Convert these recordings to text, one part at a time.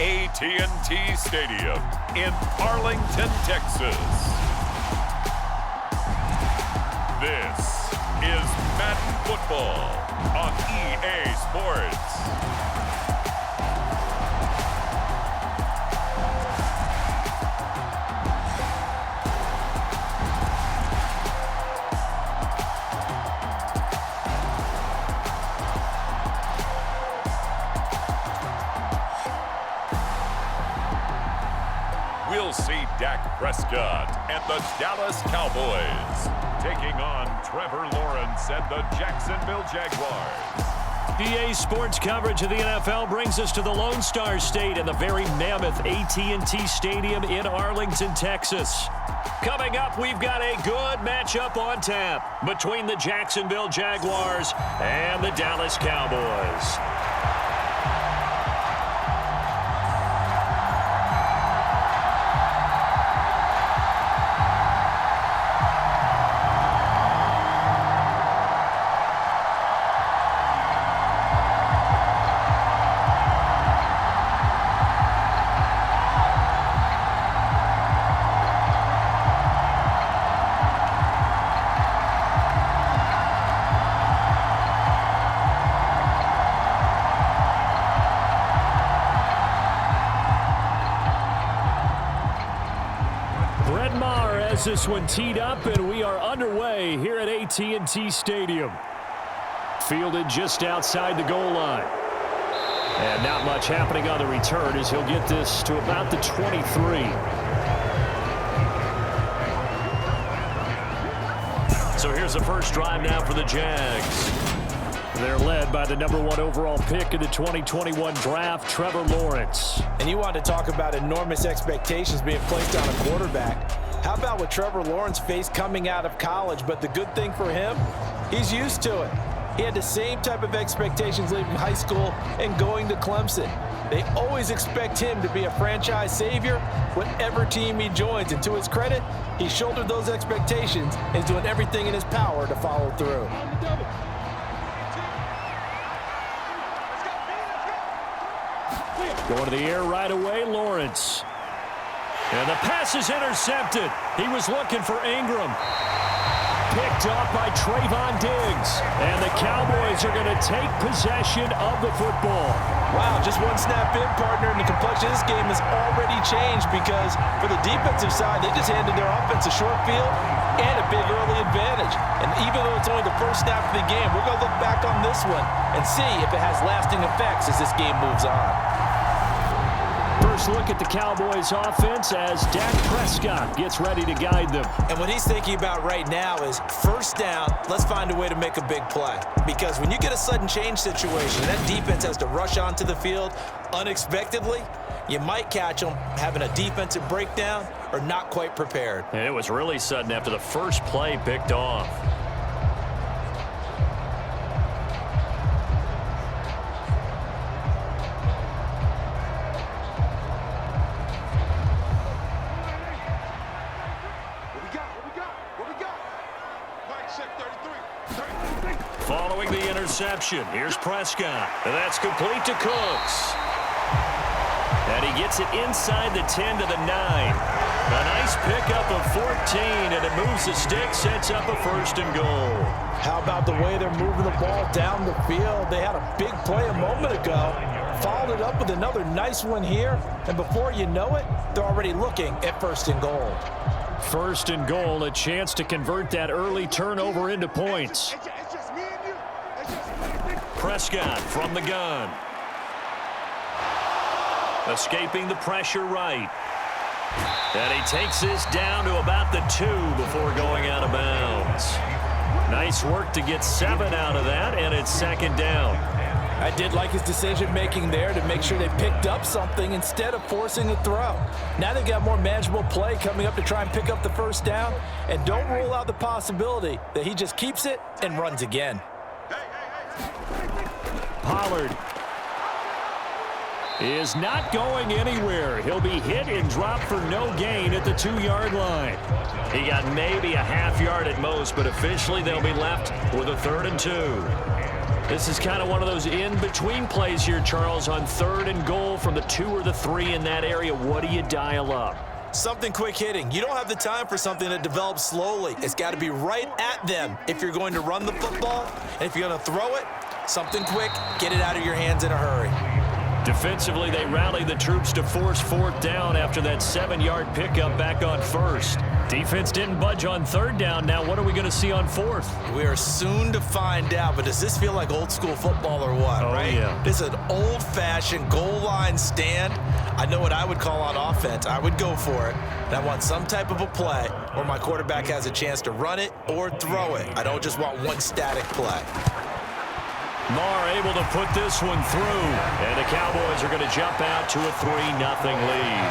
AT&T Stadium in Arlington, Texas. This is Madden Football on EA Sports. We'll see Dak Prescott and the Dallas Cowboys taking on Trevor Lawrence and the Jacksonville Jaguars. EA Sports coverage of the NFL brings us to the Lone Star State and the very mammoth AT&T Stadium in Arlington, Texas. Coming up, we've got a good matchup on tap between the Jacksonville Jaguars and the Dallas Cowboys. This one teed up, and we are underway here at AT&T Stadium. Fielded just outside the goal line. And not much happening on the return as he'll get this to about the 23. So here's the first drive now for the Jags. They're led by the #1 overall pick in the 2021 draft, Trevor Lawrence. And you want to talk about enormous expectations being placed on a quarterback. How about what Trevor Lawrence faced coming out of college? But the good thing for him, he's used to it. He had the same type of expectations leaving high school and going to Clemson. They always expect him to be a franchise savior, whatever team he joins. And to his credit, he shouldered those expectations and is doing everything in his power to follow through. Going to the air right away, Lawrence. And the pass is intercepted. He was looking for Ingram. Picked off by Trevon Diggs. And the Cowboys are going to take possession of the football. Wow, just one snap in, partner, and the complexion of this game has already changed because for the defensive side, they just handed their offense a short field and a big early advantage. And even though it's only the first snap of the game, we're going to look back on this one and see if it has lasting effects as this game moves on. First look at the Cowboys offense as Dak Prescott gets ready to guide them. And what he's thinking about right now is first down, let's find a way to make a big play. Because when you get a sudden change situation, that defense has to rush onto the field unexpectedly. You might catch them having a defensive breakdown or not quite prepared. And it was really sudden after the first play picked off. Following the interception, here's Prescott. And that's complete to Cooks. And he gets it inside the 10 to the 9. A nice pickup of 14, and it moves the stick, sets up a 1st and goal. How about the way they're moving the ball down the field? They had a big play a moment ago. Followed it up with another nice one here. And before you know it, they're already looking at 1st and goal. 1st and goal, a chance to convert that early turnover into points. Prescott from the gun. Escaping the pressure right. And he takes this down to about the 2 before going out of bounds. Nice work to get 7 out of that, and it's 2nd down. I did like his decision-making there to make sure they picked up something instead of forcing a throw. Now they've got more manageable play coming up to try and pick up the 1st down, and don't rule out the possibility that he just keeps it and runs again. Pollard is not going anywhere. He'll be hit and dropped for no gain at the 2-yard line. He got maybe a half yard at most, but officially they'll be left with a 3rd and 2. This is kind of one of those in-between plays here, Charles, on 3rd and goal from the 2 or the 3 in that area. What do you dial up? Something quick hitting. You don't have the time for something that develops slowly. It's got to be right at them if you're going to run the football. And if you're going to throw it, something quick, get it out of your hands in a hurry. Defensively, they rally the troops to force 4th down after that 7-yard pickup back on 1st. Defense didn't budge on 3rd down. Now what are we going to see on 4th? We are soon to find out, but does this feel like old school football or what, right? Yeah. This is an old-fashioned goal line stand. I know what I would call on offense. I would go for it. And I want some type of a play where my quarterback has a chance to run it or throw it. I don't just want one static play. Marr able to put this one through, and the Cowboys are going to jump out to a 3-0 lead.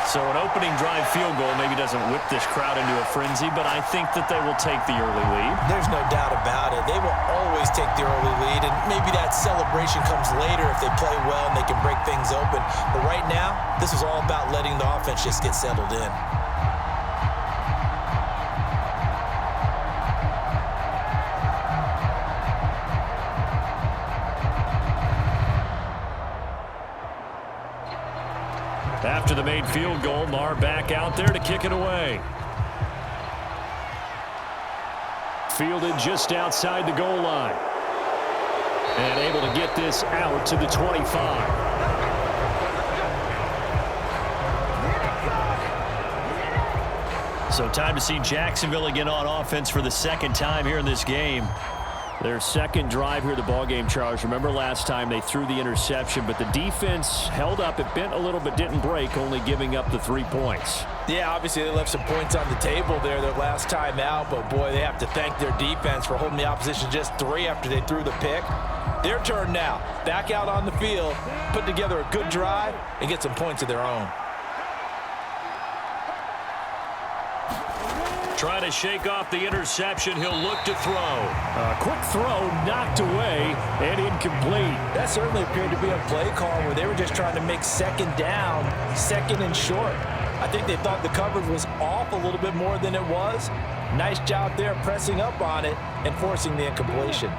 So an opening drive field goal maybe doesn't whip this crowd into a frenzy, but I think that they will take the early lead. There's no doubt about it. They will always take the early lead, and maybe that celebration comes later if they play well and they can break things open. But right now, this is all about letting the offense just get settled in. After the made field goal, Marr back out there to kick it away. Fielded just outside the goal line. And able to get this out to the 25. So time to see Jacksonville again on offense for the 2nd time here in this game. Their 2nd drive here of the ballgame, Charles. Remember last time they threw the interception, but the defense held up. It bent a little but didn't break, only giving up the 3 points. Yeah, obviously they left some points on the table there their last time out, but boy, they have to thank their defense for holding the opposition just 3 after they threw the pick. Their turn now. Back out on the field, put together a good drive, and get some points of their own. Trying to shake off the interception. He'll look to throw. A quick throw knocked away and incomplete. That certainly appeared to be a play call where they were just trying to make 2nd down, 2nd and short. I think they thought the coverage was off a little bit more than it was. Nice job there pressing up on it and forcing the incompletion.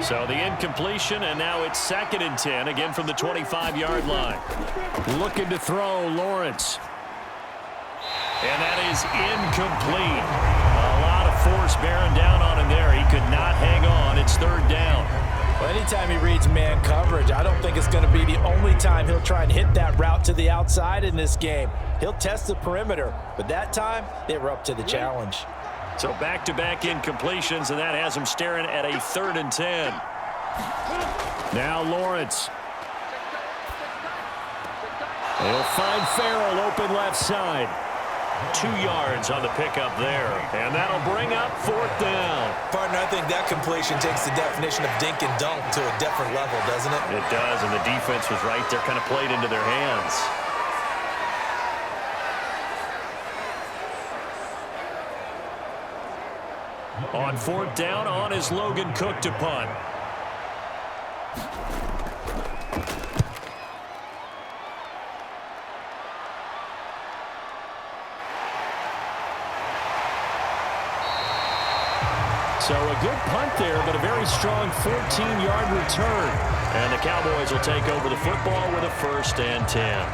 So the incompletion, and now it's 2nd and 10, again from the 25-yard line. Looking to throw, Lawrence. And that is incomplete. A lot of force bearing down on him there. He could not hang on. It's 3rd down. Well, anytime he reads man coverage, I don't think it's going to be the only time he'll try and hit that route to the outside in this game. He'll test the perimeter, but that time they were up to the challenge. So back-to-back incompletions, and that has him staring at a 3rd and 10. Now Lawrence. He'll find Farrell open left side. 2 yards on the pickup there, and that'll bring up 4th down. Partner, I think that completion takes the definition of dink and dunk to a different level, doesn't it? It does, and the defense was right there, kind of played into their hands. On 4th down, on is Logan Cook to punt. So a good punt there, but a very strong 14-yard return. And the Cowboys will take over the football with a 1st and 10.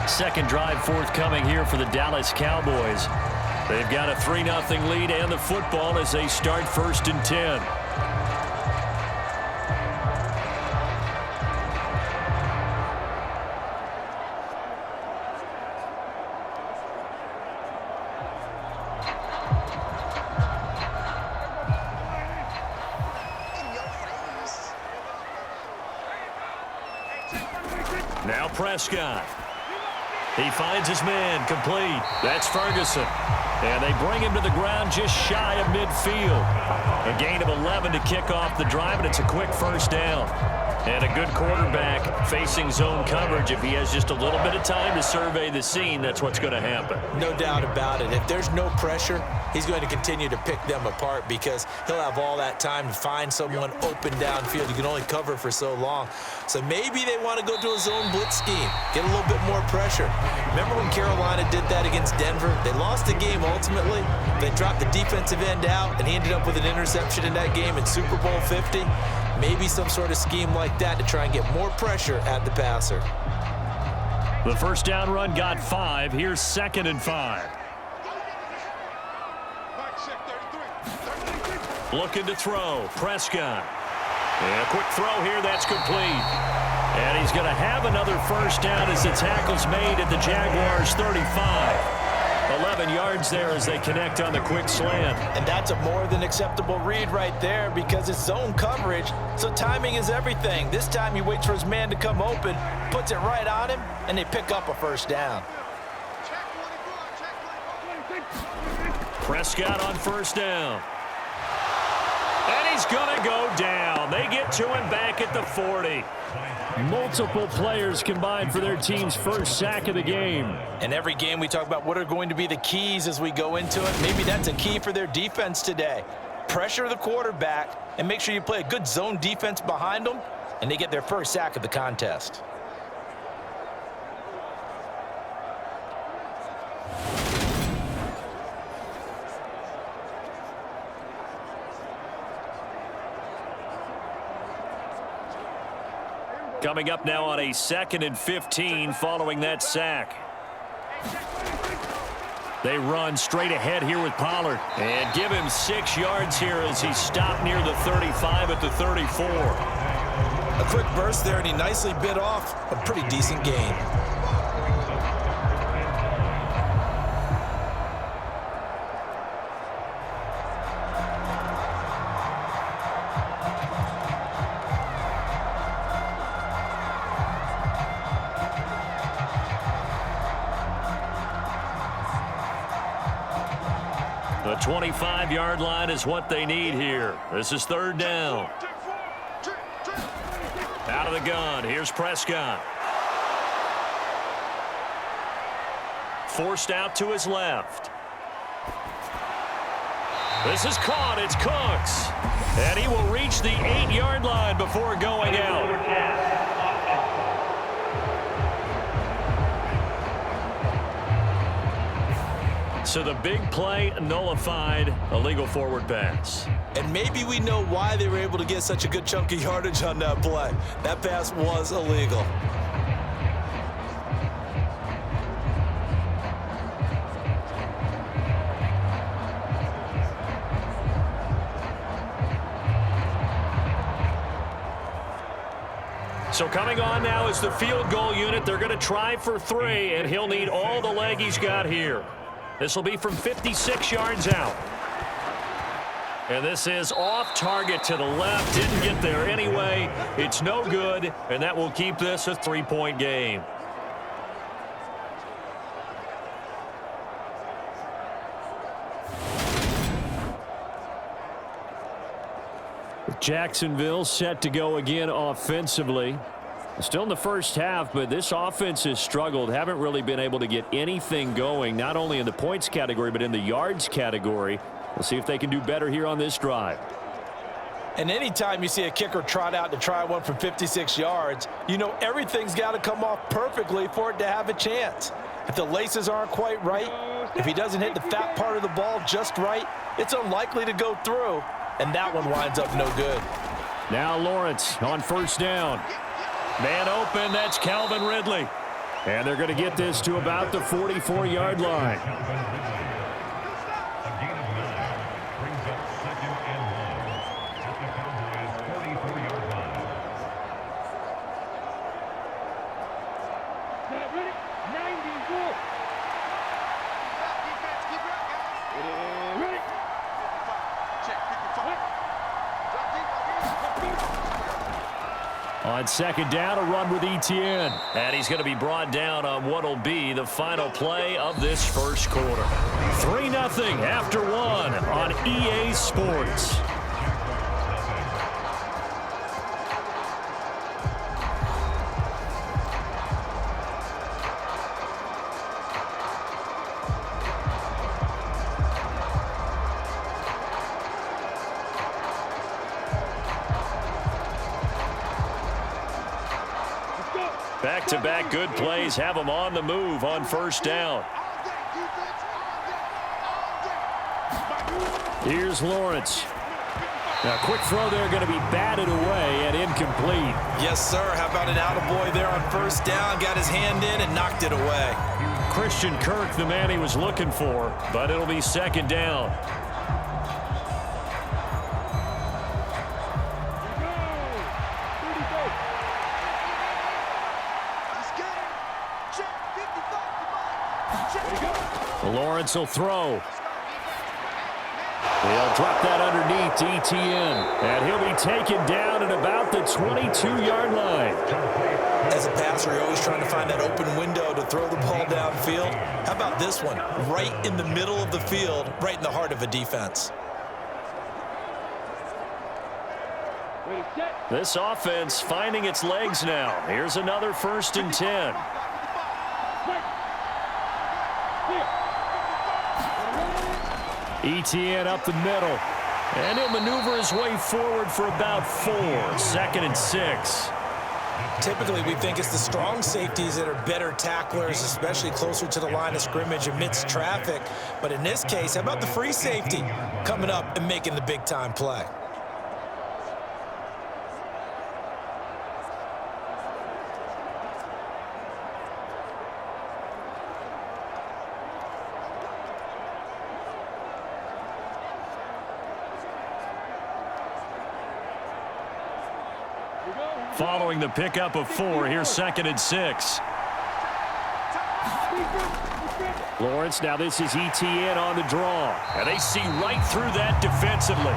2nd drive forthcoming here for the Dallas Cowboys. They've got a 3-0 lead and the football as they start 1st and 10. Now Prescott. He finds his man, complete. That's Ferguson. And they bring him to the ground just shy of midfield. A gain of 11 to kick off the drive, and it's a quick 1st down. And a good quarterback facing zone coverage. If he has just a little bit of time to survey the scene, that's what's going to happen. No doubt about it. If there's no pressure, he's going to continue to pick them apart because he'll have all that time to find someone open downfield. You can only cover for so long. So maybe they want to go to a zone blitz scheme, get a little bit more pressure. Remember when Carolina did that against Denver? They lost the game ultimately. They dropped the defensive end out, and he ended up with an interception in that game in Super Bowl 50. Maybe some sort of scheme like that to try and get more pressure at the passer. The first down run got 5. Here's 2nd and 5. Looking to throw. Prescott. And a quick throw here. That's complete. And he's going to have another first down as the tackle's made at the Jaguars' 35. 11 yards there as they connect on the quick slant. And that's a more than acceptable read right there because it's zone coverage, so timing is everything. This time he waits for his man to come open, puts it right on him, and they pick up a first down. Prescott on first down. And he's going to go down. They get to him back at the 40. Multiple players combined for their team's first sack of the game. And every game we talk about what are going to be the keys as we go into it. Maybe that's a key for their defense today. Pressure the quarterback and make sure you play a good zone defense behind them, and they get their first sack of the contest. Coming up now on a 2nd and 15 following that sack. They run straight ahead here with Pollard. And give him 6 yards here as he stopped near the 35 at the 34. A quick burst there, and he nicely bit off a pretty decent gain. The 25-yard line is what they need here. This is 3rd down. Out of the gun. Here's Prescott. Forced out to his left. This is caught. It's Cooks. And he will reach the 8-yard line before going out. So the big play nullified, illegal forward pass. And maybe we know why they were able to get such a good chunk of yardage on that play. That pass was illegal. So coming on now is the field goal unit. They're going to try for 3, and he'll need all the leg he's got here. This will be from 56 yards out. And this is off target to the left. Didn't get there anyway. It's no good, and that will keep this a 3-point game. Jacksonville set to go again offensively. Still in the first half, but this offense has struggled. Haven't really been able to get anything going, not only in the points category, but in the yards category. We'll see if they can do better here on this drive. And anytime you see a kicker trot out to try one from 56 yards, you know everything's got to come off perfectly for it to have a chance. If the laces aren't quite right, if he doesn't hit the fat part of the ball just right, it's unlikely to go through, and that one winds up no good. Now Lawrence on first down. Man open, that's Calvin Ridley. And they're going to get this to about the 44-yard line. On second down, a run with ETN. And he's going to be brought down on what will be the final play of this first quarter. 3-0 after 1 on EA Sports. Back-to-back good plays have them on the move on first down. Here's Lawrence. Now, quick throw there going to be batted away and incomplete. Yes, sir. How about an attaboy there on first down? Got his hand in and knocked it away. Christian Kirk, the man he was looking for, but it'll be second down. Lawrence will throw. He'll drop that underneath to ETN. And he'll be taken down at about the 22-yard line. As a passer, you're always trying to find that open window to throw the ball downfield. How about this one? Right in the middle of the field, right in the heart of a defense. This offense finding its legs now. Here's another 1st and 10. ETN up the middle. And he'll maneuver his way forward for about 4. 2nd and 6. Typically, we think it's the strong safeties that are better tacklers, especially closer to the line of scrimmage amidst traffic. But in this case, how about the free safety coming up and making the big-time play? Following the pickup of 4, here's 2nd and 6. Lawrence, now this is ETN on the draw. And they see right through that defensively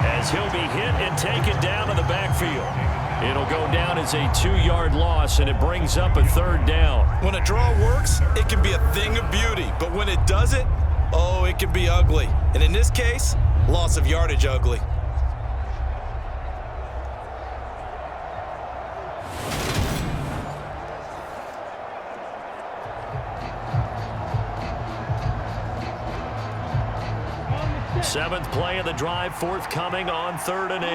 as he'll be hit and taken down in the backfield. It'll go down as a 2-yard loss, and it brings up a 3rd down. When a draw works, it can be a thing of beauty. But when it doesn't, oh, it can be ugly. And in this case, loss of yardage ugly. Seventh play of the drive forthcoming on 3rd and 8.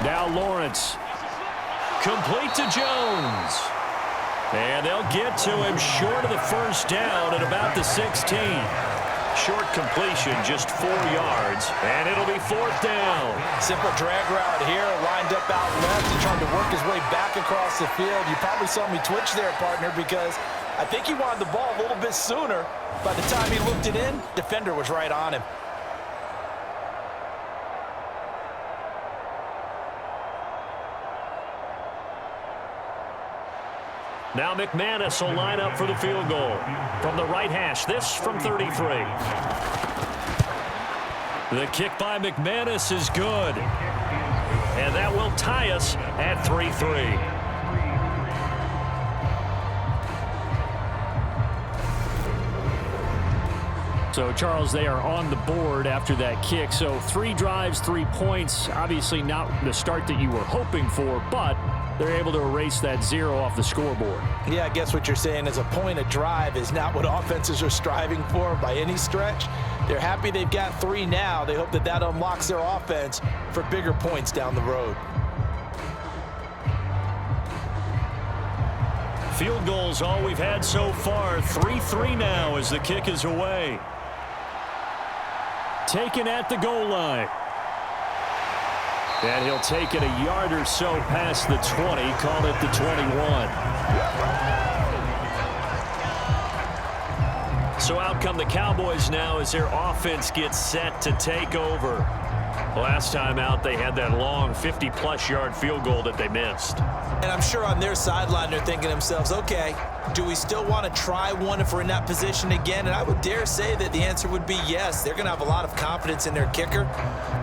Now Lawrence. Complete to Jones. And they'll get to him short of the 1st down at about the 16. Short completion, just 4 yards, and it'll be 4th down. Simple drag route here, lined up out left and trying to work his way back across the field. You probably saw me twitch there, partner, because I think he wanted the ball a little bit sooner. By the time he looked it in, defender was right on him. Now McManus will line up for the field goal. From the right hash, this from 33. The kick by McManus is good. And that will tie us at 3-3. So, Charles, they are on the board after that kick. So 3 drives, 3 points. Obviously not the start that you were hoping for, but they're able to erase that 0 off the scoreboard. Yeah, I guess what you're saying is a point a drive is not what offenses are striving for by any stretch. They're happy they've got 3 now. They hope that that unlocks their offense for bigger points down the road. Field goals all we've had so far. 3-3 now as the kick is away. Taken at the goal line. And he'll take it a yard or so past the 20, call it the 21. So out come the Cowboys now as their offense gets set to take over. Last time out, they had that long 50-plus yard field goal that they missed. And I'm sure on their sideline, they're thinking to themselves, okay, do we still want to try one if we're in that position again? And I would dare say that the answer would be yes. They're going to have a lot of confidence in their kicker.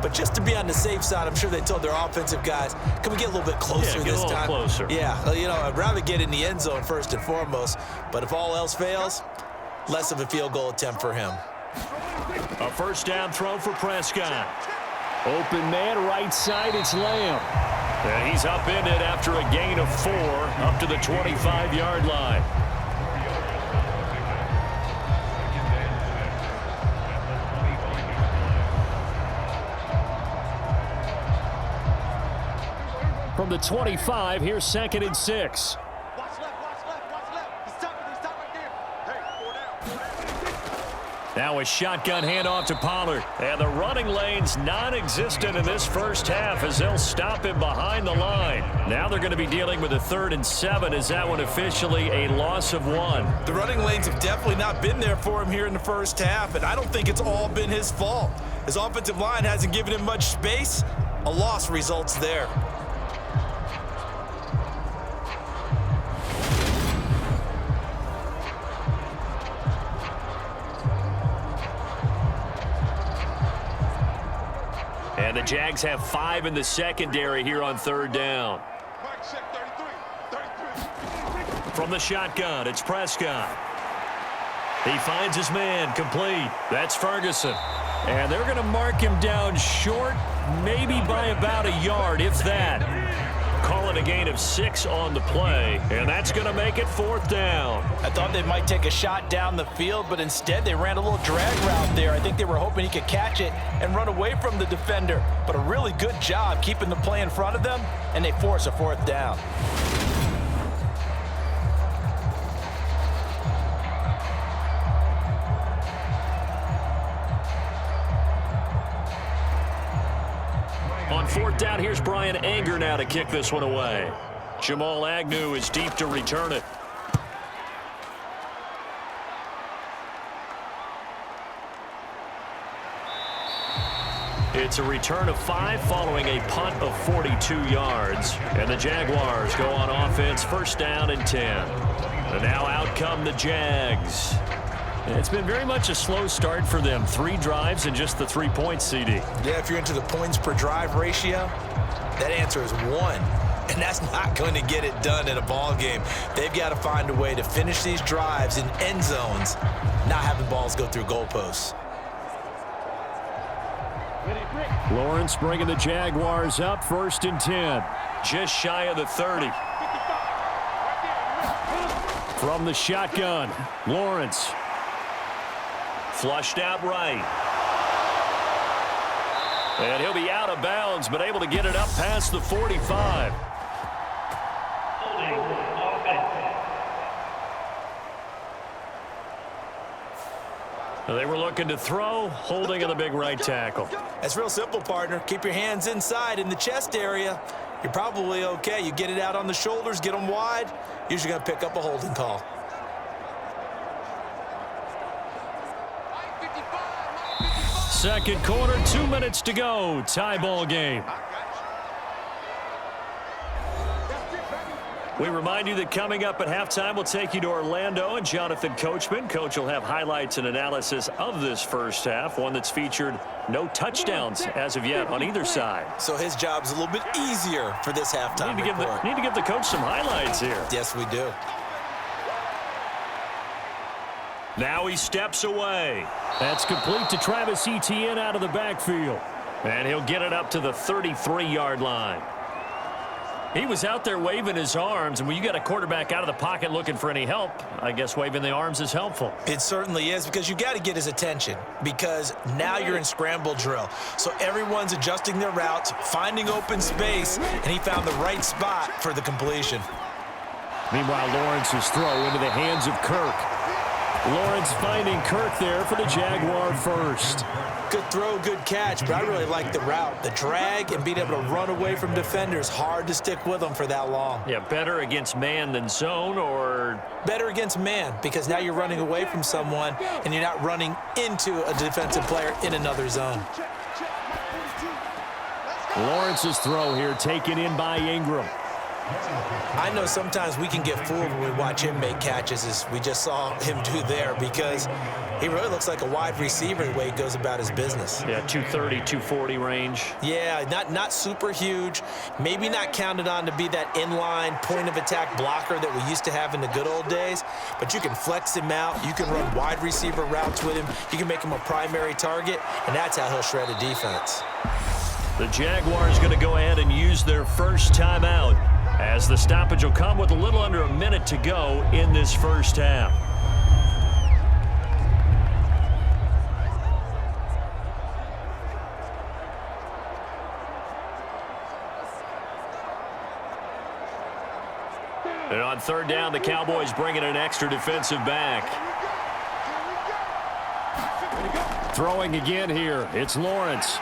But just to be on the safe side, I'm sure they told their offensive guys, can we get a little bit closer this time? Yeah, get a little closer. Yeah, you know, I'd rather get in the end zone first and foremost. But if all else fails, less of a field goal attempt for him. A first down throw for Prescott. Open man, right side, it's Lamb. And he's upended after a gain of 4 up to the 25-yard line. from the 25. Here's 2nd and 6. Watch left. He's stopping right there. Hey, 4 down. Now a shotgun handoff to Pollard. And the running lane's non-existent in this first half as they'll stop him behind the line. Now they're going to be dealing with a 3rd and 7. Is that one officially a loss of 1? The running lanes have definitely not been there for him here in the first half, and I don't think it's all been his fault. His offensive line hasn't given him much space. A loss results there. And the Jags have 5 in the secondary here on 3rd down. From the shotgun, it's Prescott. He finds his man, complete. That's Ferguson. And they're going to mark him down short, maybe by about a yard, if that. Call it a gain of 6 on the play, and that's going to make it 4th down. I thought they might take a shot down the field, but instead they ran a little drag route there. I think they were hoping he could catch it and run away from the defender. But a really good job keeping the play in front of them, and they force a 4th down. On 4th down, here's Brian Anger now to kick this one away. Jamal Agnew is deep to return it. It's a return of 5 following a punt of 42 yards. And the Jaguars go on offense, 1st down and 10. And now out come the Jags. It's been very much a slow start for them. 3 drives and just the 3 points, CD. Yeah, if you're into the points per drive ratio, that answer is 1. And that's not going to get it done in a ball game. They've got to find a way to finish these drives in end zones, not having balls go through goalposts. Lawrence bringing the Jaguars up, 1st and 10. Just shy of the 30. From the shotgun, Lawrence. Flushed out right. And he'll be out of bounds, but able to get it up past the 45. They were looking to throw, holding in the big right tackle. That's real simple, partner. Keep your hands inside in the chest area. You're probably okay. You get it out on the shoulders, get them wide. Usually going to pick up a holding call. Second quarter, 2 minutes to go. Tie ball game. We remind you that coming up at halftime, we'll take you to Orlando and Jonathan Coachman. Coach will have highlights and analysis of this first half, one that's featured no touchdowns as of yet on either side. So his job's a little bit easier for this halftime report. Need to give the coach some highlights here. Yes, we do. Now he steps away. That's complete to Travis Etienne out of the backfield. And he'll get it up to the 33-yard line. He was out there waving his arms, and when you got a quarterback out of the pocket looking for any help, I guess waving the arms is helpful. It certainly is, because you got to get his attention, because now you're in scramble drill. So everyone's adjusting their routes, finding open space, and he found the right spot for the completion. Meanwhile, Lawrence's throw into the hands of Kirk. Lawrence finding Kirk there for the Jaguar first. Good throw, good catch, but I really like the route. The drag and being able to run away from defenders, hard to stick with them for that long. Yeah, better against man than zone, or? Better against man, because now you're running away from someone and you're not running into a defensive player in another zone. Lawrence's throw here taken in by Ingram. I know sometimes we can get fooled when we watch him make catches, as we just saw him do there, because he really looks like a wide receiver the way he goes about his business. Yeah, 230, 240 range. Yeah, not super huge. Maybe not counted on to be that inline point-of-attack blocker that we used to have in the good old days, but you can flex him out. You can run wide receiver routes with him. You can make him a primary target, and that's how he'll shred a defense. The Jaguars going to go ahead and use their first timeout, as the stoppage will come with a little under a minute to go in this first half. On third down, the Cowboys bring in an extra defensive back. Throwing again here. It's Lawrence.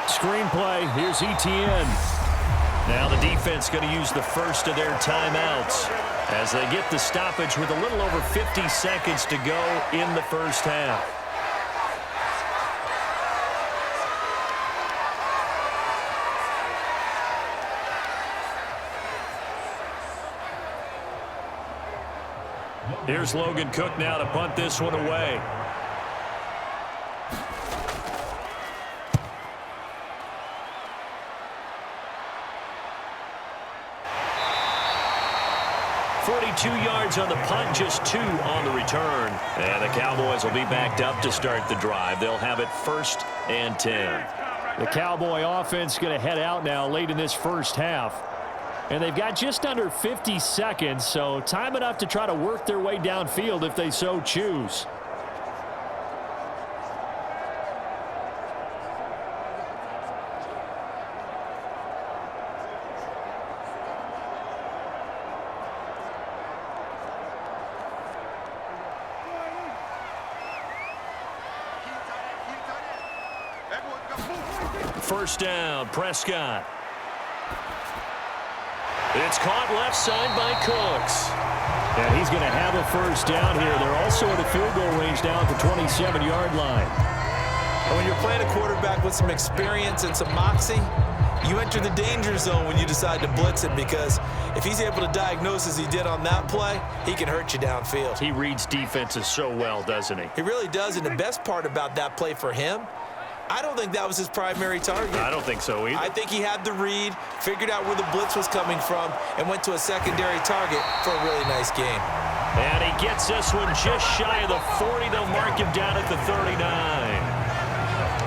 Screenplay. Here's ETN. Now the defense going to use the first of their timeouts as they get the stoppage with a little over 50 seconds to go in the first half. Here's Logan Cook now to punt this one away. Yards on the punt, just 2 on the return. And the Cowboys will be backed up to start the drive. They'll have it 1st and 10. The Cowboy offense going to head out now late in this first half. And they've got just under 50 seconds, so time enough to try to work their way downfield if they so choose. First down, Prescott. It's caught left side by Cooks. And he's going to have a first down here. They're also in a field goal range down at the 27-yard line. And when you're playing a quarterback with some experience and some moxie, you enter the danger zone when you decide to blitz him, because if he's able to diagnose as he did on that play, he can hurt you downfield. He reads defenses so well, doesn't he? He really does, and the best part about that play for him, I don't think that was his primary target. I don't think so either. I think he had the read, figured out where the blitz was coming from, and went to a secondary target for a really nice game. And he gets this one just shy of the 40. They'll mark him down at the 39.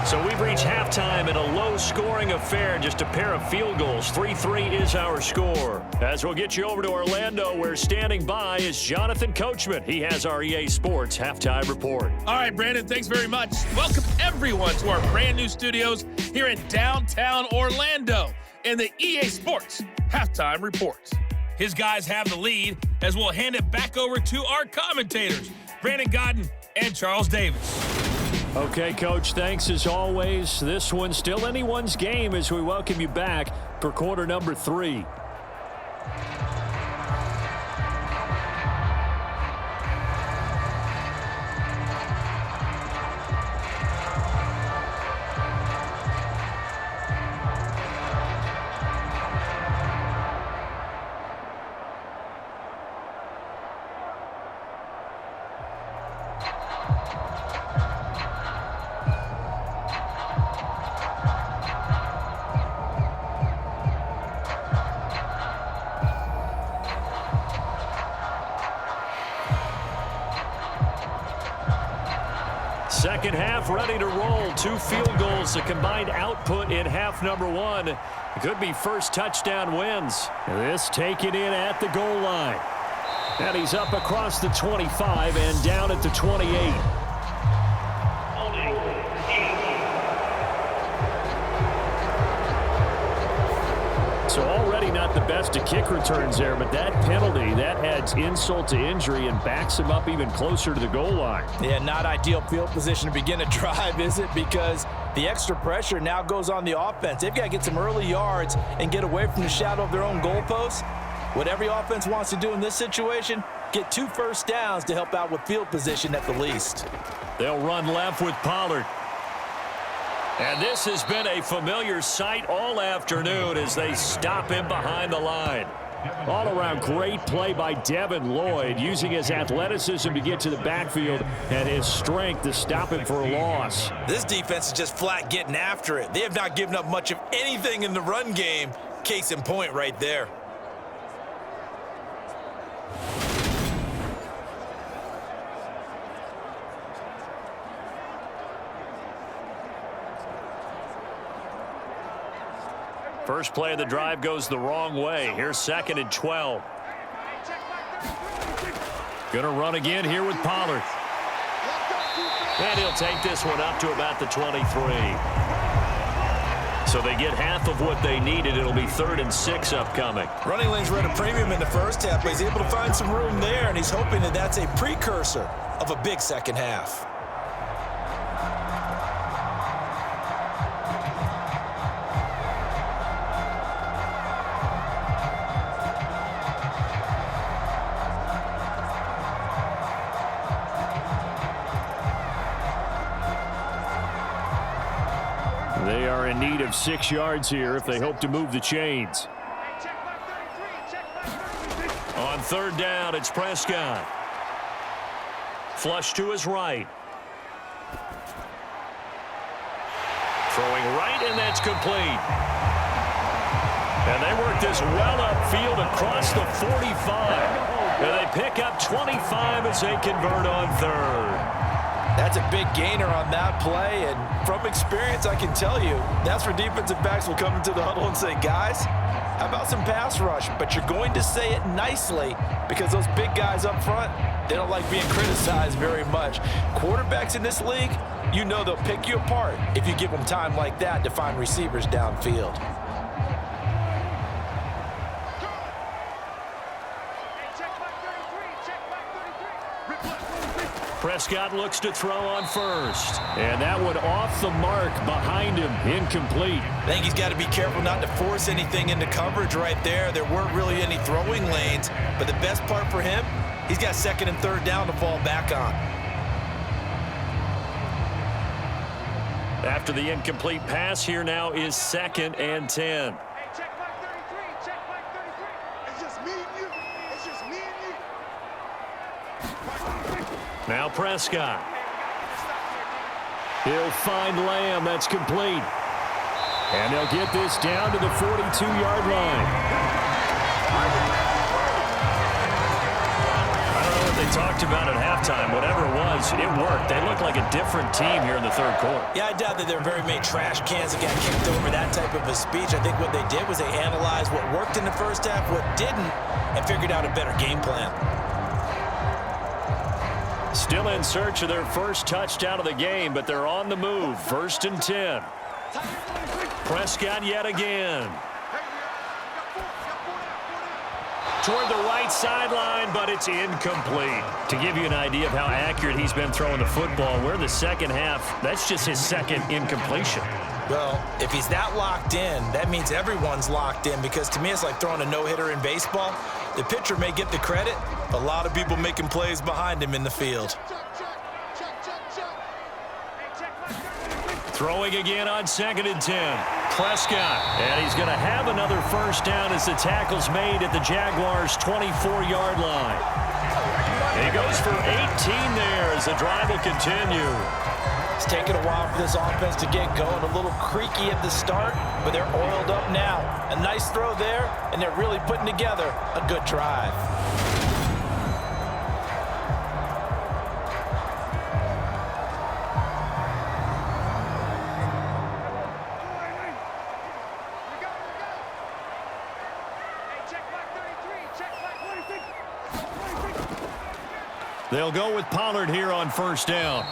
So we've reached halftime in a low-scoring affair, just a pair of field goals. 3-3 is our score. As we'll get you over to Orlando, where standing by is Jonathan Coachman. He has our EA Sports Halftime Report. All right, Brandon, thanks very much. Welcome, everyone, to our brand-new studios here in downtown Orlando in the EA Sports Halftime Report. His guys have the lead as we'll hand it back over to our commentators, Brandon Godden and Charles Davis. Okay, Coach, thanks as always. This one's still anyone's game as we welcome you back for quarter number 3. Second half ready to roll. 2 field goals, the combined output in half number 1. It could be first touchdown wins. This taken in at the goal line. And he's up across the 25 and down at the 28. So already not the best of kick returns there, but that penalty, that adds insult to injury and backs him up even closer to the goal line. Yeah, not ideal field position to begin a drive, is it? Because the extra pressure now goes on the offense. They've got to get some early yards and get away from the shadow of their own goalposts. What every offense wants to do in this situation, get 2 first downs to help out with field position at the least. They'll run left with Pollard. And this has been a familiar sight all afternoon as they stop him behind the line. All around great play by Devin Lloyd, using his athleticism to get to the backfield and his strength to stop him for a loss. This defense is just flat getting after it. They have not given up much of anything in the run game. Case in point right there. First play of the drive goes the wrong way. Here's 2nd and 12. Going to run again here with Pollard. And he'll take this one up to about the 23. So they get half of what they needed. It'll be 3rd and 6 upcoming. Running lanes were at a premium in the first half, but he's able to find some room there, and he's hoping that that's a precursor of a big second half. They are in need of 6 yards here if they hope to move the chains. On 3rd down, it's Prescott. Flush to his right. Throwing right, and that's complete. And they work this well upfield across the 45. And they pick up 25 as they convert on 3rd. That's a big gainer on that play, and from experience, I can tell you, that's where defensive backs will come into the huddle and say, guys, how about some pass rush? But you're going to say it nicely because those big guys up front, they don't like being criticized very much. Quarterbacks in this league, you know they'll pick you apart if you give them time like that to find receivers downfield. Prescott looks to throw on 1st. And that one off the mark behind him, incomplete. I think he's got to be careful not to force anything into coverage right there. There weren't really any throwing lanes, but the best part for him, he's got 2nd and 3rd down to fall back on. After the incomplete pass, here now is 2nd and 10. Check back 33. Check back 33. It's just me and you. It's just me and you. Now Prescott. He'll find Lamb. That's complete. And they'll get this down to the 42-yard line. I don't know what they talked about at halftime. Whatever it was, it worked. They looked like a different team here in the 3rd quarter. Yeah, I doubt that there were very many trash cans that got kicked over, that type of a speech. I think what they did was they analyzed what worked in the first half, what didn't, and figured out a better game plan. Still in search of their first touchdown of the game, but they're on the move. 1st and 10. Prescott yet again. Toward the right sideline, but it's incomplete. To give you an idea of how accurate he's been throwing the football, we're in the second half. That's just his 2nd incompletion. Well, if he's that locked in, that means everyone's locked in, because to me it's like throwing a no-hitter in baseball. The pitcher may get the credit, but a lot of people making plays behind him in the field. Throwing again on 2nd and 10. Prescott, and he's going to have another 1st down as the tackle's made at the Jaguars' 24-yard line. He goes for 18 there as the drive will continue. It's taken a while for this offense to get going. A little creaky at the start, but they're oiled up now. A nice throw there, and they're really putting together a good drive. They'll go with Pollard here on 1st down.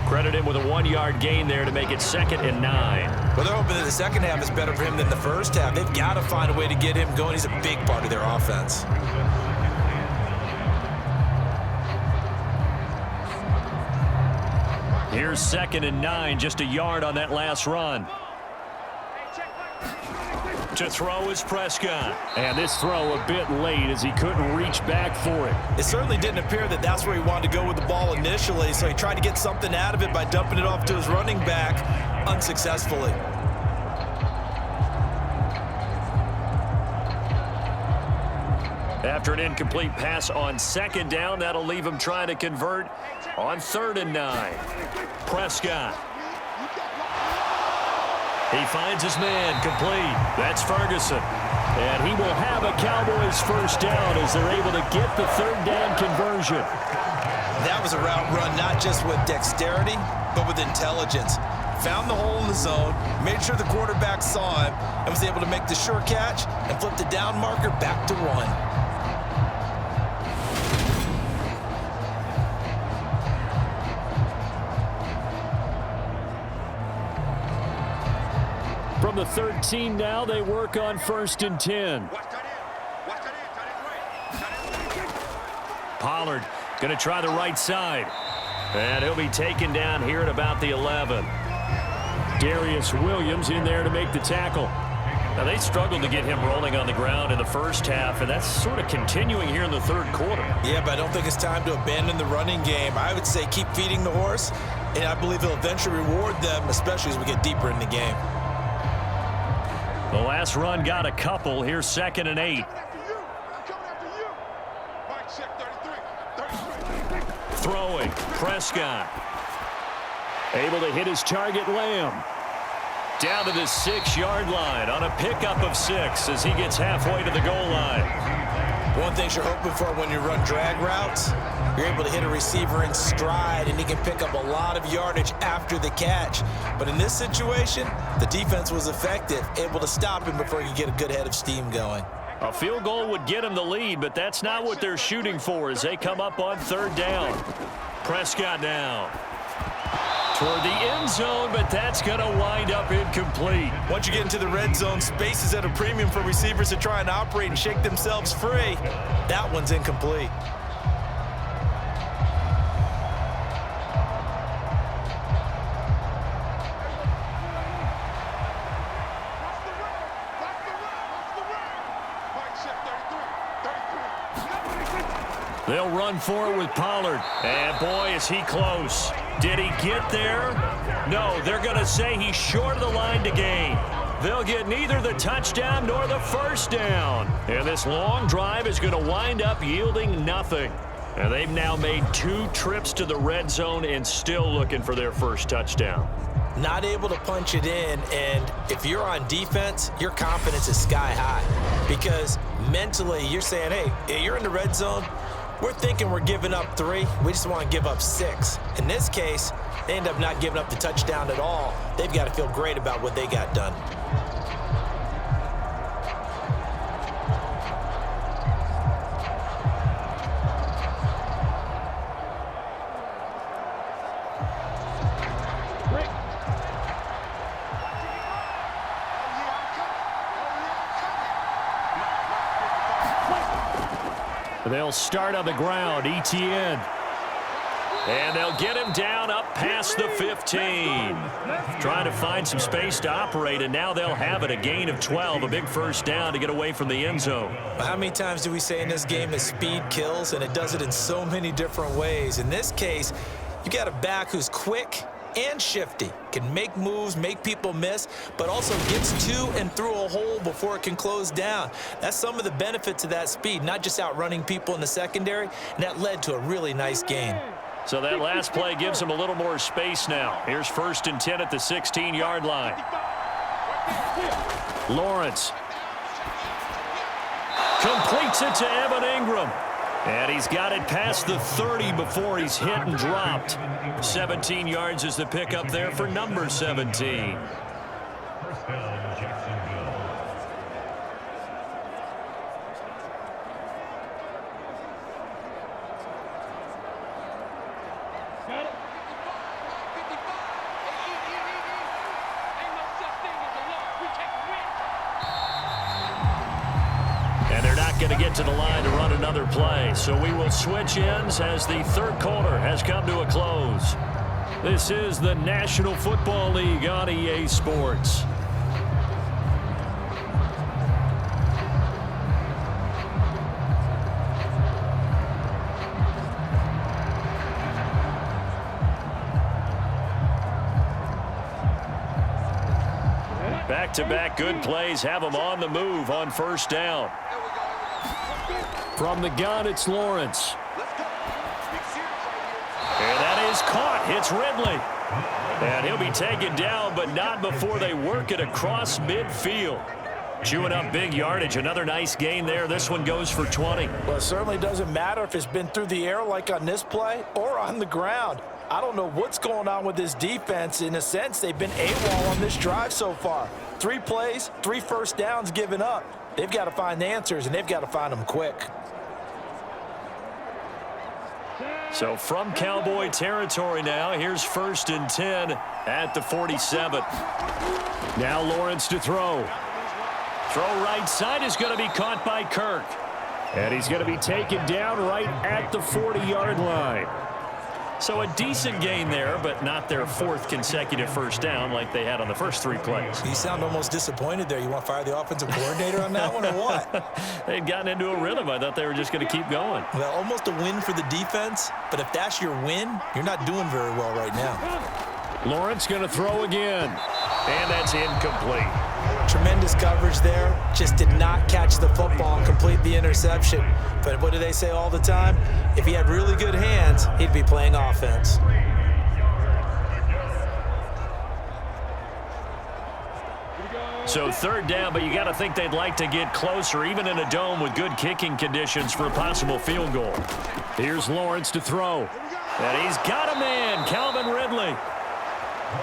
Credit him with a 1-yard gain there to make it 2nd and 9. Well, they're hoping that the second half is better for him than the first half. They've got to find a way to get him going. He's a big part of their offense. Here's 2nd and 9, just a yard on that last run. To throw is Prescott. And this throw a bit late as he couldn't reach back for it. It certainly didn't appear that that's where he wanted to go with the ball initially, so he tried to get something out of it by dumping it off to his running back unsuccessfully. After an incomplete pass on 2nd down, that'll leave him trying to convert on 3rd and 9. Prescott. He finds his man complete. That's Ferguson. And he will have a Cowboys 1st down as they're able to get the 3rd down conversion. That was a route run not just with dexterity, but with intelligence. Found the hole in the zone, made sure the quarterback saw him, and was able to make the sure catch and flip the down marker back to 1. From the 13 now, they work on 1st and 10. Pollard going to try the right side. And he'll be taken down here at about the 11. Darius Williams in there to make the tackle. Now, they struggled to get him rolling on the ground in the first half, and that's sort of continuing here in the third quarter. Yeah, but I don't think it's time to abandon the running game. I would say keep feeding the horse, and I believe he'll eventually reward them, especially as we get deeper in the game. The last run got a couple. Here's 2nd and 8. Throwing, Prescott. Able to hit his target, Lamb. Down to the 6-yard line on a pickup of 6 as he gets halfway to the goal line. One thing you're hoping for when you run drag routes, you're able to hit a receiver in stride, and he can pick up a lot of yardage after the catch. But in this situation, the defense was effective, able to stop him before he could get a good head of steam going. A field goal would get him the lead, but that's not what they're shooting for as they come up on 3rd down. Prescott now toward the end zone, but that's going to wind up incomplete. Once you get into the red zone, space is at a premium for receivers to try and operate and shake themselves free. That one's incomplete. They'll run for it with Pollard. And boy, is he close. Did he get there? No, they're going to say he's short of the line to gain. They'll get neither the touchdown nor the 1st down. And this long drive is going to wind up yielding nothing. And they've now made 2 trips to the red zone and still looking for their 1st touchdown. Not able to punch it in, and if you're on defense, your confidence is sky high. Because mentally, you're saying, hey, you're in the red zone. We're thinking we're giving up 3. We just want to give up 6. In this case, they end up not giving up the touchdown at all. They've got to feel great about what they got done. They'll start on the ground, ETN. And they'll get him down up past the 15. Trying to find some space to operate, and now they'll have it. A gain of 12, a big 1st down to get away from the end zone. How many times do we say in this game that speed kills, and it does it in so many different ways? In this case, you got a back who's quick and shifty, can make moves, make people miss, but also gets to and through a hole before it can close down. That's some of the benefits of that speed, not just outrunning people in the secondary, and that led to a really nice gain. So that last play gives him a little more space now. Here's 1st and 10 at the 16-yard line. Lawrence completes it to Evan Ingram. And he's got it past the 30 before he's hit and dropped. 17 yards is the pickup there for number 17. Going to get to the line to run another play. So we will switch ends as the third quarter has come to a close. This is the National Football League on EA Sports. Back-to-back good plays have them on the move on 1st down. From the gun, it's Lawrence. And that is caught. It's Ridley. And he'll be taken down, but not before they work it across midfield. Chewing up big yardage. Another nice gain there. This one goes for 20. Well, it certainly doesn't matter if it's been through the air like on this play or on the ground. I don't know what's going on with this defense. In a sense, they've been AWOL on this drive so far. 3 plays, 3 1st downs given up. They've got to find the answers, and they've got to find them quick. So from Cowboy territory now, here's 1st and 10 at the 47. Now Lawrence to throw. Throw right side is going to be caught by Kirk. And he's going to be taken down right at the 40-yard line. So a decent gain there, but not their 4th consecutive first down like they had on the first 3 plays. You sound almost disappointed there. You want to fire the offensive coordinator on that one or what? They'd gotten into a rhythm. I thought they were just going to keep going. Well, almost a win for the defense, but if that's your win, you're not doing very well right now. Lawrence going to throw again. And that's incomplete. Tremendous coverage there. Just did not catch the football and complete the interception. But what do they say all the time? If he had really good hands, he'd be playing offense. So 3rd down, but you got to think they'd like to get closer, even in a dome with good kicking conditions for a possible field goal. Here's Lawrence to throw. And he's got a man, Calvin Ridley.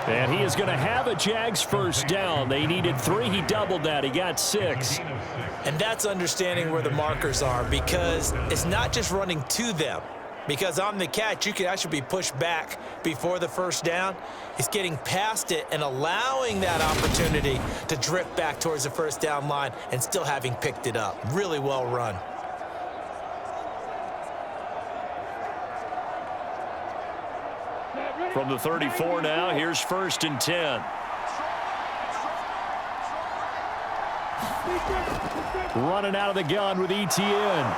And he is going to have a Jags first down. They needed 3. He doubled that. He got 6. And that's understanding where the markers are, because it's not just running to them. Because on the catch, you could actually be pushed back before the first down. It's getting past it and allowing that opportunity to drift back towards the first down line and still having picked it up. Really well run. From the 34 now, here's 1st and 10. Running out of the gun with ETN.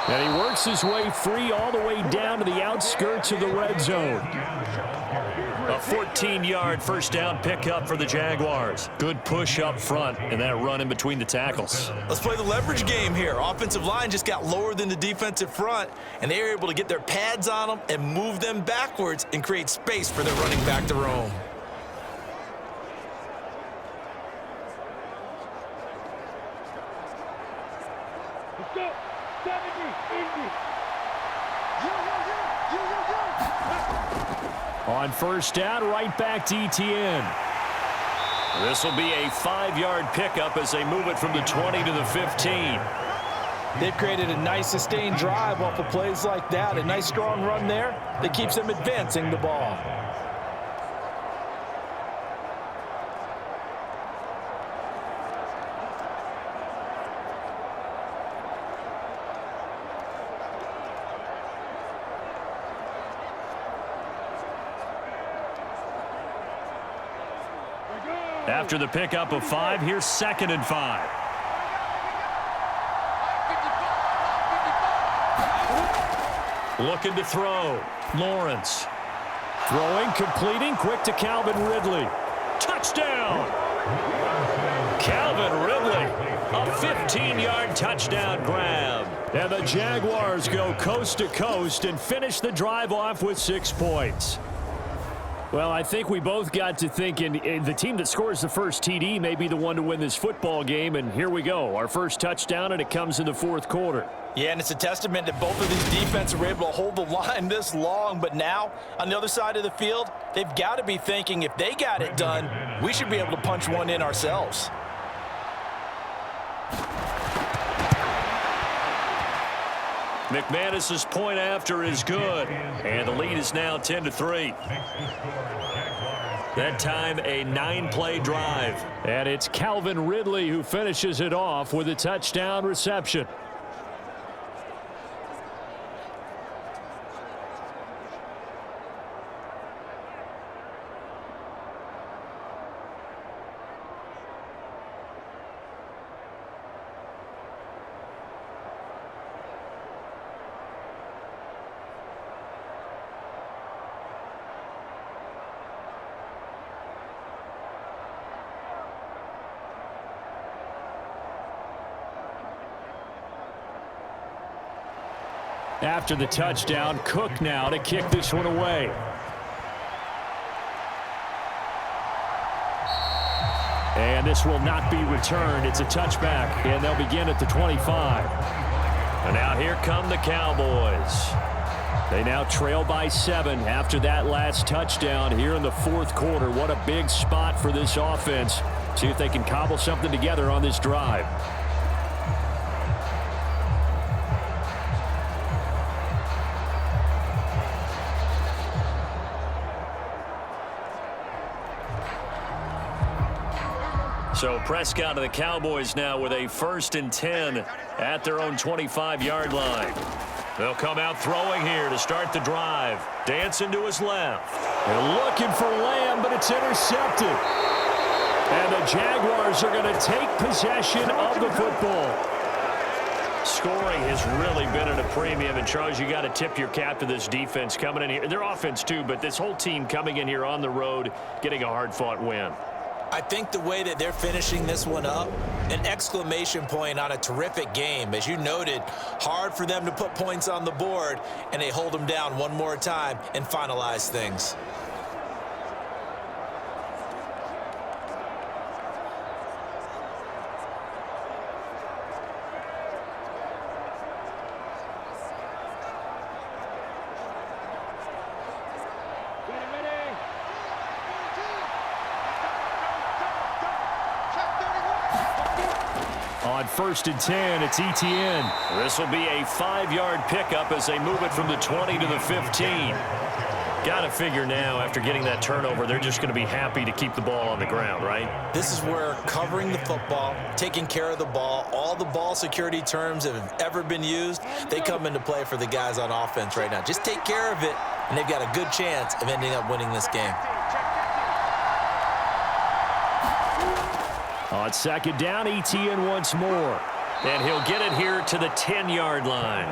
And he works his way free all the way down to the outskirts of the red zone. A 14-yard first down pickup for the Jaguars. Good push up front and that run in between the tackles. Let's play the leverage game here. Offensive line just got lower than the defensive front, and they were able to get their pads on them and move them backwards and create space for their running back to roam. On first down, right back to ETN. This will be a 5-yard pickup as they move it from the 20 to the 15. They've created a nice sustained drive off of plays like that. A nice strong run there that keeps them advancing the ball. After the pickup of 5, here's 2nd and 5. Looking to throw. Lawrence. Throwing, completing, quick to Calvin Ridley. Touchdown! Calvin Ridley, a 15-yard touchdown grab. And the Jaguars go coast to coast and finish the drive off with 6 points. Well, I think we both got to thinking the team that scores the first TD may be the one to win this football game, and here we go. Our first touchdown, and it comes in the 4th quarter. Yeah, and it's a testament that both of these defenses were able to hold the line this long, but now on the other side of the field, they've got to be thinking if they got it done, we should be able to punch one in ourselves. McManus's point after is good, and the lead is now 10-3. That time a 9-play drive. And it's Calvin Ridley who finishes it off with a touchdown reception. After the touchdown, Cook now to kick this one away. And this will not be returned. It's a touchback, and they'll begin at the 25. And now here come the Cowboys. They now trail by 7 after that last touchdown here in the 4th quarter. What a big spot for this offense. See if they can cobble something together on this drive. So Prescott and the Cowboys now with a 1st and 10 at their own 25-yard line. They'll come out throwing here to start the drive. Dancing to his left. They're looking for Lamb, but it's intercepted. And the Jaguars are going to take possession of the football. Scoring has really been at a premium. And, Charles, you got to tip your cap to this defense coming in here. Their offense, too, but this whole team coming in here on the road, getting a hard-fought win. I think the way that they're finishing this one up, an exclamation point on a terrific game. As you noted, hard for them to put points on the board, and they hold them down one more time and finalize things. On 1st and 10, it's ETN. This will be a 5-yard pickup as they move it from the 20 to the 15. Got to figure now, after getting that turnover, they're just going to be happy to keep the ball on the ground, right? This is where covering the football, taking care of the ball, all the ball security terms that have ever been used, they come into play for the guys on offense right now. Just take care of it, and they've got a good chance of ending up winning this game. On 2nd down, ETN once more. And he'll get it here to the 10-yard line.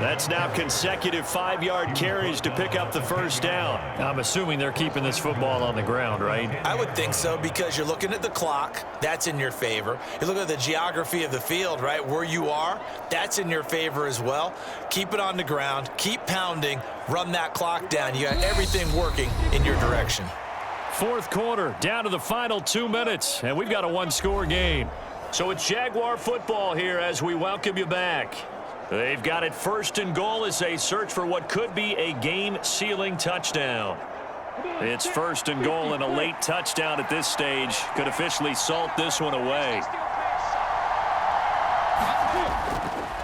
That's now consecutive 5-yard carries to pick up the 1st down. I'm assuming they're keeping this football on the ground, right? I would think so, because you're looking at the clock. That's in your favor. You look at the geography of the field, right, where you are. That's in your favor as well. Keep it on the ground. Keep pounding. Run that clock down. You got everything working in your direction. 4th quarter, down to the final 2 minutes, and we've got a 1-score game. So it's Jaguar football here as we welcome you back. They've got it 1st and goal as they search for what could be a game-sealing touchdown. It's 1st and goal, and a late touchdown at this stage could officially salt this one away.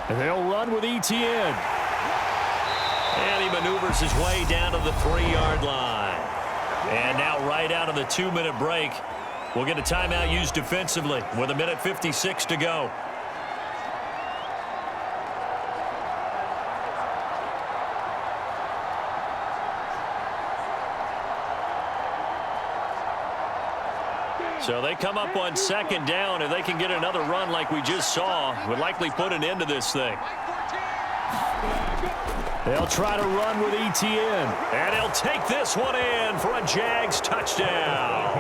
And they'll run with ETN. And he maneuvers his way down to the 3-yard line. And now right out of the 2-minute break, we'll get a timeout used defensively with 1:56 to go. So they come up on 2nd down. If they can get another run like we just saw, would likely put an end to this thing. They'll try to run with ETN. And he'll take this one in for a Jags touchdown.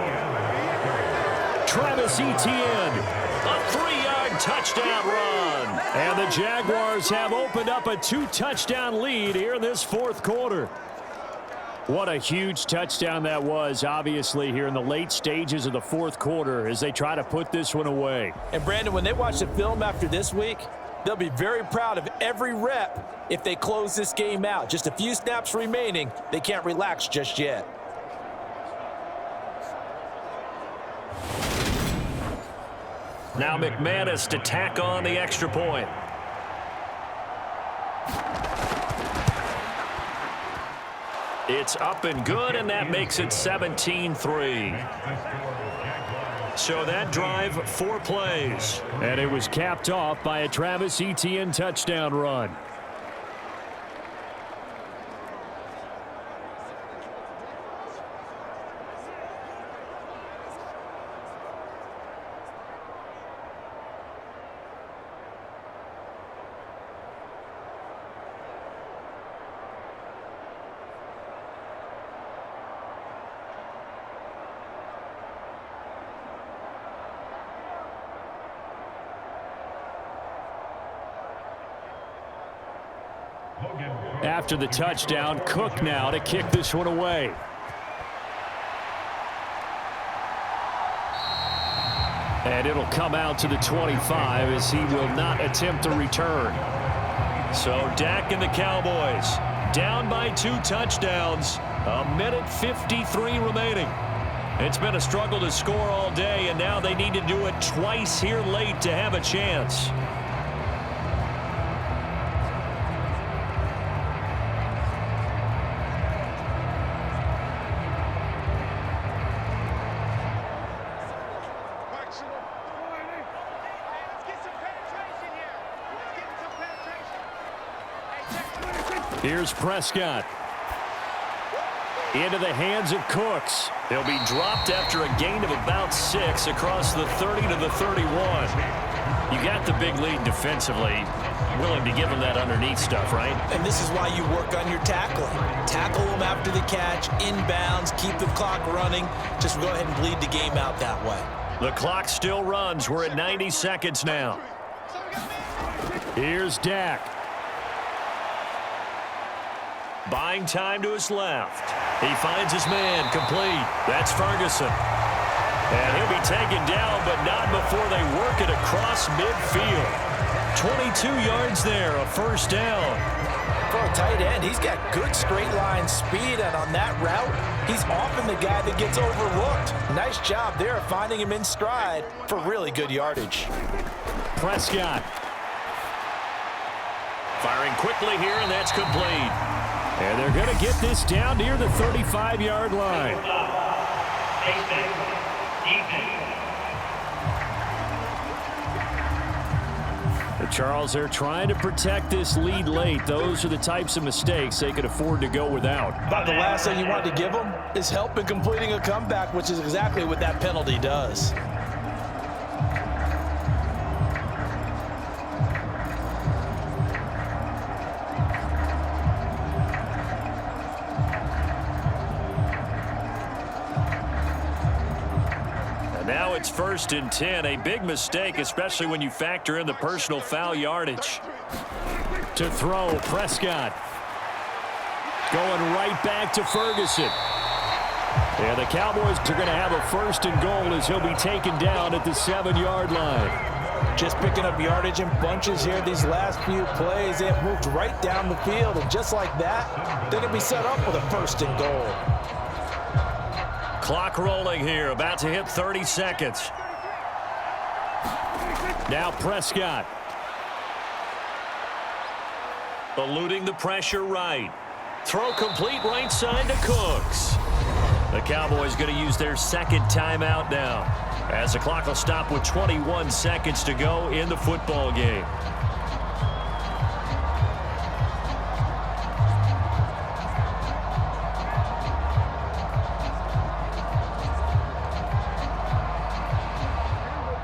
Travis Etienne. A 3-yard touchdown run. And the Jaguars have opened up a 2-touchdown lead here in this 4th quarter. What a huge touchdown that was, obviously, here in the late stages of the 4th quarter as they try to put this one away. And, Brandon, when they watch the film after this week, they'll be very proud of every rep if they close this game out. Just a few snaps remaining. They can't relax just yet. Now McManus to tack on the extra point. It's up and good, and that makes it 17-3. So that drive, 4 plays. And it was capped off by a Travis Etienne touchdown run. After the touchdown, Cook now to kick this one away. And it'll come out to the 25 as he will not attempt a return. So Dak and the Cowboys down by 2 touchdowns. 1:53 remaining. It's been a struggle to score all day, and now they need to do it twice here late to have a chance. Here's Prescott. Into the hands of Cooks. He'll be dropped after a gain of about 6 across the 30 to the 31. You got the big lead defensively. Willing to give him that underneath stuff, right? And this is why you work on your tackling. Tackle them after the catch, inbounds, keep the clock running. Just go ahead and bleed the game out that way. The clock still runs. We're at 90 seconds now. Here's Dak. Buying time to his left. He finds his man complete. That's Ferguson. And he'll be taken down, but not before they work it across midfield. 22 yards there, a first down. For a tight end, he's got good straight line speed, and on that route, he's often the guy that gets overlooked. Nice job there of finding him in stride for really good yardage. Prescott. Firing quickly here, and that's complete. And they're going to get this down near the 35-yard line. Charles, they're trying to protect this lead late. Those are the types of mistakes they could afford to go without. About the last thing you want to give them is help in completing a comeback, which is exactly what that penalty does. Now it's 1st and 10. A big mistake, especially when you factor in the personal foul yardage. To throw, Prescott. Going right back to Ferguson. And the Cowboys are going to have a 1st and goal as he'll be taken down at the 7-yard line. Just picking up yardage in bunches here these last few plays. They have moved right down the field, and just like that, they're going to be set up with a 1st and goal. Clock rolling here, about to hit 30 seconds. Now Prescott. Eluding the pressure right. Throw complete right side to Cooks. The Cowboys going to use their 2nd timeout now, as the clock will stop with 21 seconds to go in the football game.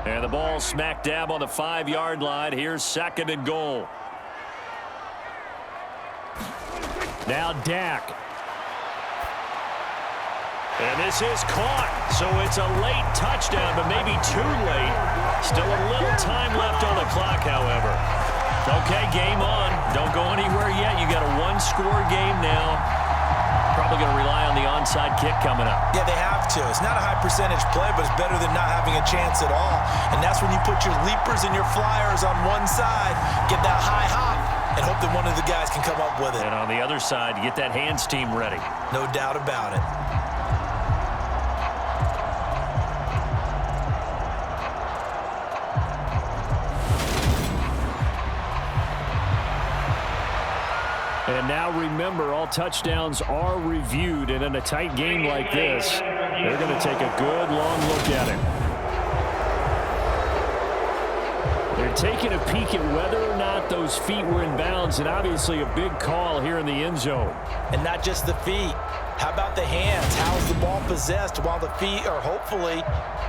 And the ball smack dab on the 5-yard line. Here's 2nd and goal. Now Dak. And this is caught. So it's a late touchdown, but maybe too late. Still a little time left on the clock, however. Okay, game on. Don't go anywhere yet. You got a 1-score game now. Probably going to rely on the onside kick coming up. Yeah, they have to. It's not a high percentage play, but it's better than not having a chance at all. And that's when you put your leapers and your flyers on one side, get that high hop, and hope that one of the guys can come up with it. And on the other side, get that hands team ready. No doubt about it. And now remember, all touchdowns are reviewed, and in a tight game like this, they're going to take a good long look at it. They're taking a peek at whether or not those feet were in bounds, and obviously a big call here in the end zone. And not just the feet. How about the hands? How's the ball possessed while the feet are hopefully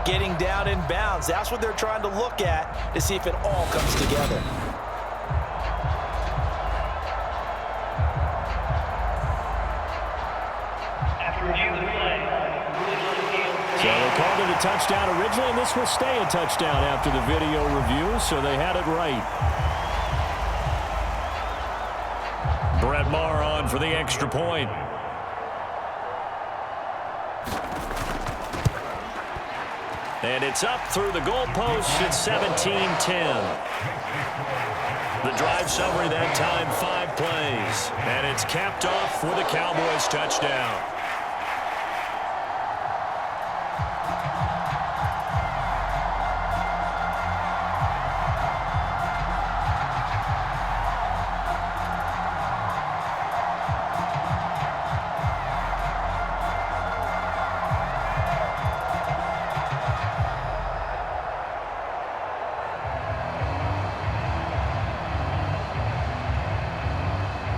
getting down in bounds? That's what they're trying to look at to see if it all comes together. So they called it a touchdown originally, and this will stay a touchdown after the video review, so they had it right. Brett Maher on for the extra point. And it's up through the goalpost at 17-10. The drive summary that time, 5 plays. And it's capped off with a Cowboys touchdown.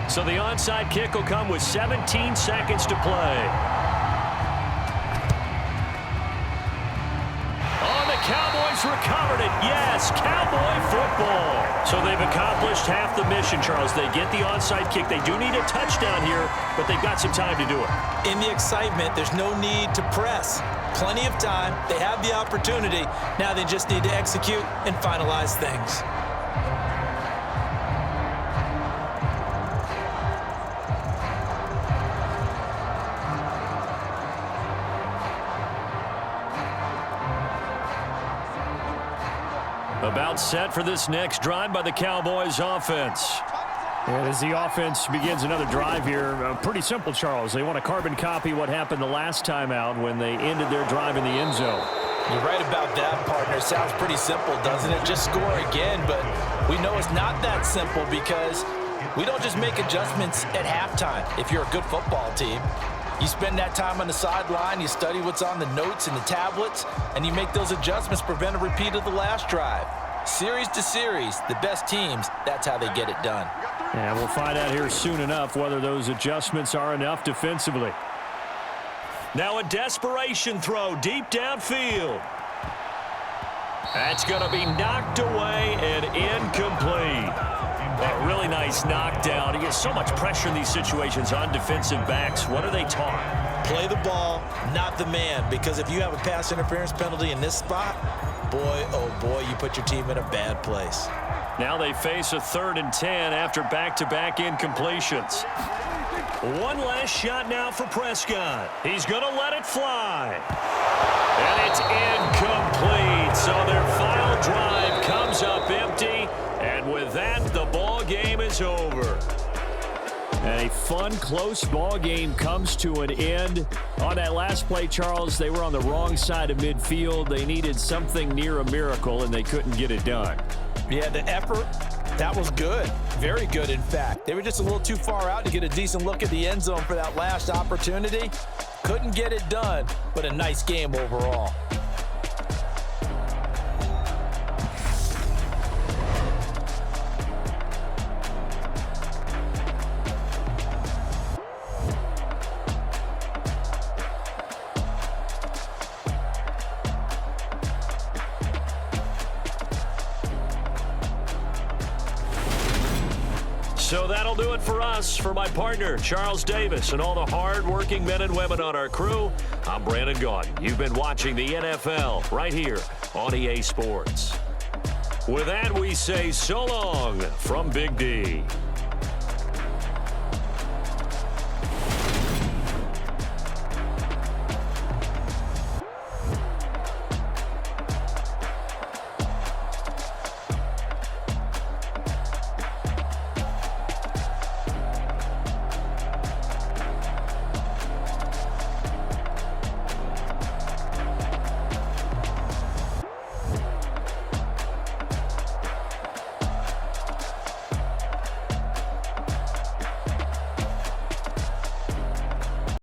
So the onside kick will come with 17 seconds to play. Cowboys recovered it. Yes, Cowboy football. So they've accomplished half the mission, Charles. They get the onside kick. They do need a touchdown here, but they've got some time to do it. In the excitement, there's no need to press. Plenty of time. They have the opportunity. Now they just need to execute and finalize things. About set for this next drive by the Cowboys offense. And as the offense begins another drive here, pretty simple, Charles. They want to carbon copy what happened the last time out when they ended their drive in the end zone. You're right about that, partner. Sounds pretty simple, doesn't it? Just score again, but we know it's not that simple because we don't just make adjustments at halftime. If you're a good football team, you spend that time on the sideline, you study what's on the notes and the tablets, and you make those adjustments, prevent a repeat of the last drive. Series to series, the best teams, that's how they get it done. And we'll find out here soon enough whether those adjustments are enough defensively. Now a desperation throw deep downfield. That's going to be knocked away and incomplete. A really nice knockdown. He gets so much pressure in these situations on defensive backs. What are they taught? Play the ball, not the man, because if you have a pass interference penalty in this spot, boy, oh boy, you put your team in a bad place. Now they face a 3rd and 10 after back-to-back incompletions. One last shot now for Prescott. He's going to let it fly. And it's incomplete. So their final drive comes up empty. And with that, the ball game is over. And a fun, close ball game comes to an end. On that last play, Charles, they were on the wrong side of midfield. They needed something near a miracle, and they couldn't get it done. Yeah, the effort, that was good. Very good, in fact. They were just a little too far out to get a decent look at the end zone for that last opportunity. Couldn't get it done, but a nice game overall. So that'll do it for us. For my partner, Charles Davis, and all the hard-working men and women on our crew, I'm Brandon Gaudin. You've been watching the NFL right here on EA Sports. With that, we say so long from Big D.